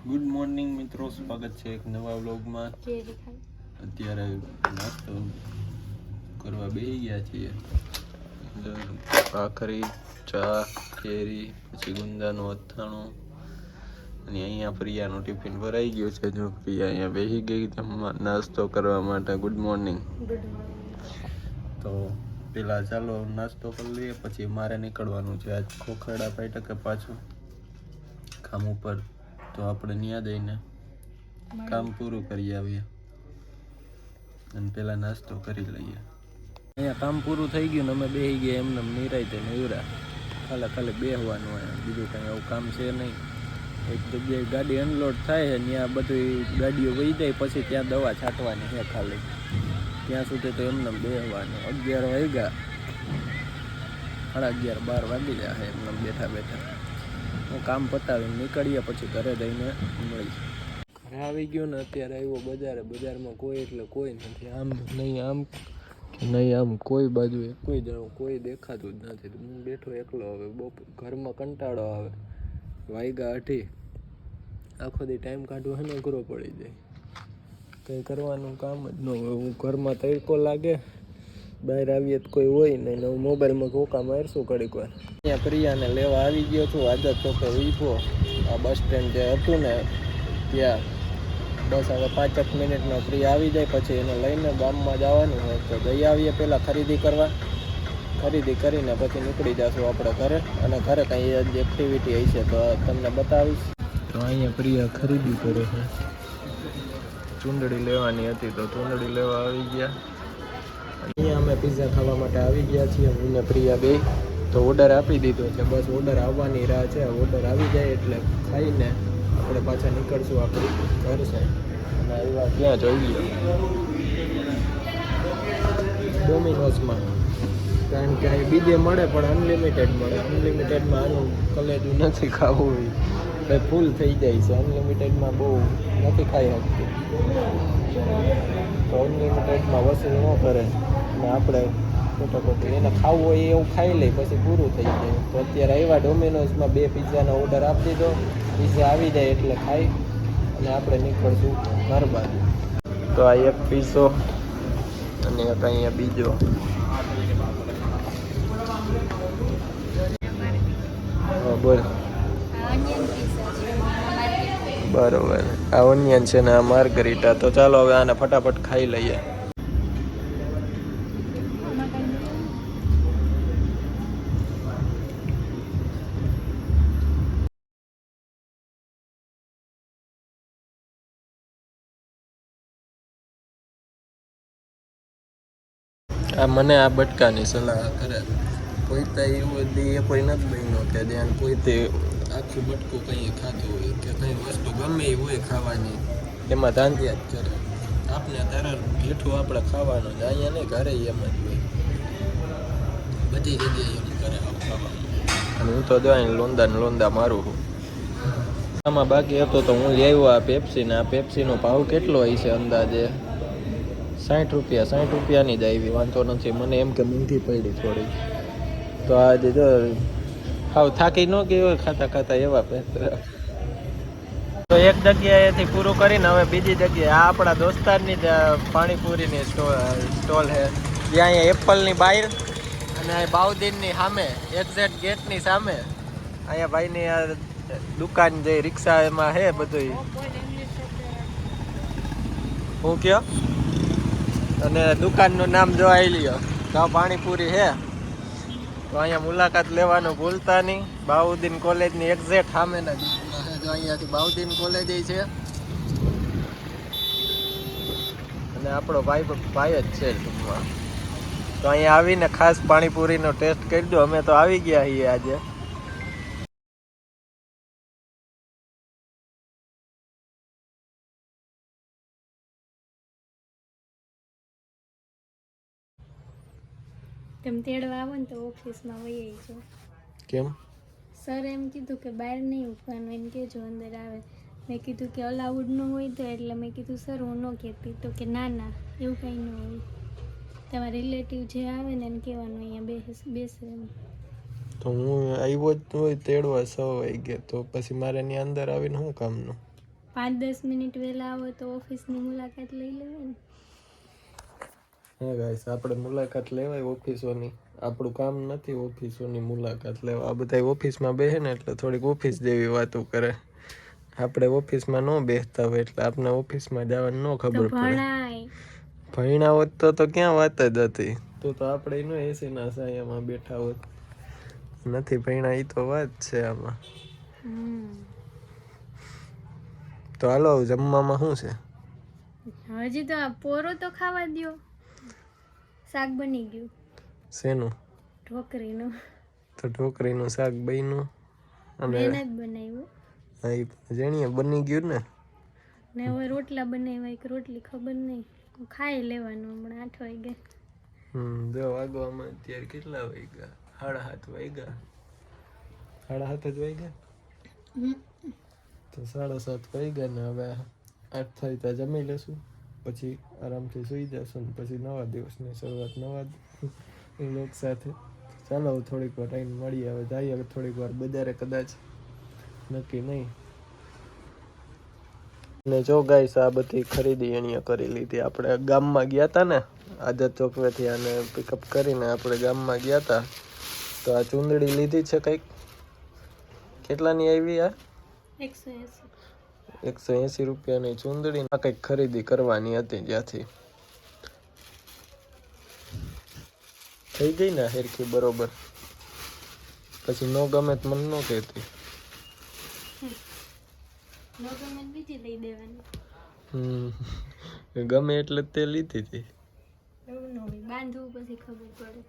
Good morning મિત્રો, સ્વાગત છે એક નવા વ્લોગમાં. અત્યારે નાસ્તો કરવા બેસી ગયા છીએ. ભાખરી, ચા, કેરી, પછી ગુંદાનું અથાણું અને અહીંયા પ્રિયાનું ટિફિન ભરાઈ ગયું છે. જો પ્રિયા અહીંયા બેસી ગઈ નાસ્તો કરવા માટે. Good morning. તો પેલા ચાલો નાસ્તો કરી લઈએ, પછી મારે નીકળવાનું છે. આજ ખોખરડા પાઈ કે પાછું કામ ઉપર, તો આપણે ત્યાં જઈને કામ પૂરું કરી આવીએ અને પેલા નાસ્તો કરી લઈએ. અહીંયા કામ પૂરું થઈ ગયું ને અમે બેસી ગયા એમને નિરાયતે નવરા. ખાલી બેસવાનું હોય, બીજું કંઈ એવું કામ છે નહીં. એક જગ્યાએ ગાડી અનલોડ થાય છે, ત્યાં બધી ગાડીઓ વહી જાય, પછી ત્યાં દવા છાંટવાની છે ખાલી. ત્યાં સુધી તો એમને બેસવાનું. 11 વાગ્યા, 11:30 12 વાગી જાય એમને બેઠા બેઠા. હું કામ પતાવીને નીકળીએ, પછી ઘરે જઈને મળી. ઘરે આવી ગયો ને અત્યારે આવ્યો બજારમાં કોઈ એટલે કોઈ નથી. આમ નહીં આમ કે નહીં આમ, કોઈ બાજુ કોઈ જણું કોઈ દેખાતું જ નથી. હું બેઠો એકલો. હવે ઘરમાં કંટાળો આવે. વાગ્યા 8. આખો દી ટાઈમ કાઢવો હે ને અઘરો પડી જાય. કંઈ કરવાનું કામ જ ન હોય. હું ઘરમાં તડકો લાગે, બહાર આવીએ તો કોઈ હોય નહીં ને હું મોબાઈલમાં ધોકા મારશું ઘડીક વાર. અહીંયા પ્રિયાને લેવા આવી ગયો છું. આદત ચોકે વીપો આ બસ સ્ટેન્ડ જે હતું ને ત્યાં. બસ હવે 5 મિનિટમાં પ્રિયા આવી જાય, પછી એને લઈને ગામમાં જવાનું હોય તો જઈ આવીએ પહેલાં ખરીદી કરવા. ખરીદી કરીને પછી નીકળી જશું આપણે ઘરે. અને ઘરે કંઈ એક્ટિવિટી હશે તો તમને બતાવીશ. તો અહીંયા પ્રિયા ખરીદી કરે છે. ચૂંદડી લેવાની હતી તો ચૂંદડી લેવા આવી ગયા. અહીંયા અમે પિઝા ખાવા માટે આવી ગયા છીએ, હું ને પ્રિયા બે. તો ઓર્ડર આપી દીધો છે, બસ ઓર્ડર આવવાની રાહ છે. ઓર્ડર આવી જાય એટલે ખાઈને આપણે પાછા નીકળશું આપણી ઘર છે. અને આવ્યા ક્યાં જોઈ લો, ડોમિનોઝમાં. કારણ કે અહીં બીજે મળે પણ અનલિમિટેડ મળે. અનલિમિટેડમાં આનું કલેજું નથી ખાવું, એટલે ફૂલ થઈ જાય છે. અનલિમિટેડમાં બહુ નથી ખાઈ શકતું. તો અનલિમિટેડમાં વસૂલ ન કરે અને આપણે ખોટું એને ખાવું હોય એવું ખાઈ લે, પછી પૂરું થઈ જાય. તો અત્યારે આવ્યા ડોમિનોઝમાં 2 પિઝાનો ઓર્ડર આપી દીધો. પિઝા આવી જાય એટલે ખાઈ અને આપણે નીકળશું ઘર બાજુ. તો આ એક પીઝો અને એક અહીંયા બીજો. બોલ. બરોબર, આ ઓનિયન છે ને આ માર્ગરીટા. તો ચાલો હવે આને ફટાફટ ખાઈ લઈએ. આ મને આ બટકાની સલાહ કરે. કોઈ તો એવું એ કોઈ નથી બન્યો કે ધ્યાન કોઈ તે આખું બટકું કંઈ ખાતું હોય કે કંઈ વસ્તુ ગમે એ હોય ખાવાની, એમાં ધાંધ્યા જ કરે. આપણે તરત મીઠું આપણે ખાવાનું જ. અહીંયા નહીં, ઘરે એમ જ હોય. બધી જગ્યાએ એમ કરે ખાવાનું. અને હું તો જો અહીં લોંદા મારું છું. આમાં બાકી હતો તો હું લઈ આવ્યો આ પેપ્સી ને. આ પેપ્સીનો ભાવ કેટલો હોય છે અંદાજે? 60 રૂપિયા. 60 રૂપિયાની જ આવી. વાંધો નથી, મને એમ કે મોંઘી પડી થોડી. તો આજે જો હાવ થાકી ન ગઈ હોય ખાતા એવા પેપર. તો એક જગ્યાએથી પૂરું કરીને હવે બીજી જગ્યાએ. આ આપણા દોસ્તારની જ પાણીપુરીની સ્ટોલ છે. જ્યાં અહીંયા એપલની બહાર અને બાઉદીનની સામે, એક્ઝેક્ટ ગેટની સામે અહીંયા ભાઈની આ દુકાન જે રિક્ષા એમાં છે બધું. હું કયો? અને દુકાનનું નામ જો આવી લ્યો, તો પાણીપુરી છે. તો અહીંયા મુલાકાત લેવાનું ભૂલતા નહીં. બાઉદીન કોલેજની એક્ઝેક્ટ સામેના જ જો અહીંયાથી બાઉદીન કોલેજ છે. અને આપણો ભાઈ જ છે ટૂંકમાં. તો અહીંયા આવીને ખાસ પાણીપુરીનો ટેસ્ટ કરી દો. અમે તો આવી ગયા છીએ આજે. તમે તેડવા આવો ને તો ઓફિસમાં વહી આવજો. કેમ? સર એમ કીધું કે બહાર નહીં ઉઠવાનું, એમ કહેજો અંદર આવે. મેં કીધું કે અલાઉડ ન હોય તો, એટલે મેં કીધું સર હું ન કહેતી. તો કે ના એવું કંઈ ન હોય. તમારા રિલેટિવ જે આવે ને એને કહેવાનું અહીંયા બેસે એમ. તો હું આવ્યો જ હોય તેડવા 6 વાગે, તો પછી મારે ત્યાં અંદર આવીને શું કામનું? 5-10 મિનિટ વહેલા આવો તો ઓફિસની મુલાકાત લઈ લેવાય ને. હા ગાઈસ, આપણે મુલાકાત લેવાય ઓફિસોની. આપણું કામ નથી ઓફિસોની મુલાકાત લેવા. આ બધા ઓફિસમાં બેસે ને એટલે થોડીક ઓફિસ જેવી વાતો કરે. આપણે ઓફિસમાં ન બેસતા હોય એટલે આપણે ઓફિસમાં જવાની ન તો ખબર પડે. ભણાય. ભણ્યા હોત તો ક્યાં વાત જ હતી. તો આપણે એનો એસીના સાયામાં બેઠા હોત. નથી ભણ્યા એ તો વાત છે આમાં. તો હાલો, જમવામાં શું છે? હજી તો આ પોરો તો ખાવા દ્યો. શાક બની ગયું. શેનું? ઢોકરીનું. તો ઢોકરીનું શાક બન્યું અને મેં જ બનાવ્યું. હા, એ જાણીએ બની ગયું ને. ને હવે રોટલા બનાવ્યા, એક રોટલી ખબર નહીં, ખાઈ લેવાનું. હમણાં 8 વાગ્યા. જો વાગવામાં અત્યારે કેટલા વાગ્યા? 7:30 વાગ્યા. 7:30 જ વાગ્યા. તો 7:30 વાગ્યા ને હવે 8 થાય ત્યાં જમી લેશું, પછી આરામથી સુઈ જશું ને પછી નવા દિવસની શરૂઆત નવા લોક સાથે. ચાલો થોડીક વાર ટાઈમ મળીએ. હવે જઈએ થોડીક વાર બજારે, કદાચ નક્કી નહીં. ને જો ગાઈસ, આ બધી ખરીદી એણીએ કરી લીધી. આપણે ગામમાં ગયા હતા ને, આઝાદ ચોકવેથી આને પિકઅપ કરીને આપણે ગામમાં ગયા હતા. તો આ ચૂંદડી લીધી છે કંઈક. કેટલાની આવી આ? 180 રૂપિયાની ચૂંદડી. આ કંઈક ખરીદી કરવાની હતી જ્યાંથી. થઈ ગઈ ને હેરખી બરોબર? પછી નો ગમે તો મને ન કહેતી. બીજી લઈ દેવાની. ગમે એટલે તે લીધી હતી. એવું ન હોય, બાંધવું પછી ખબર પડે.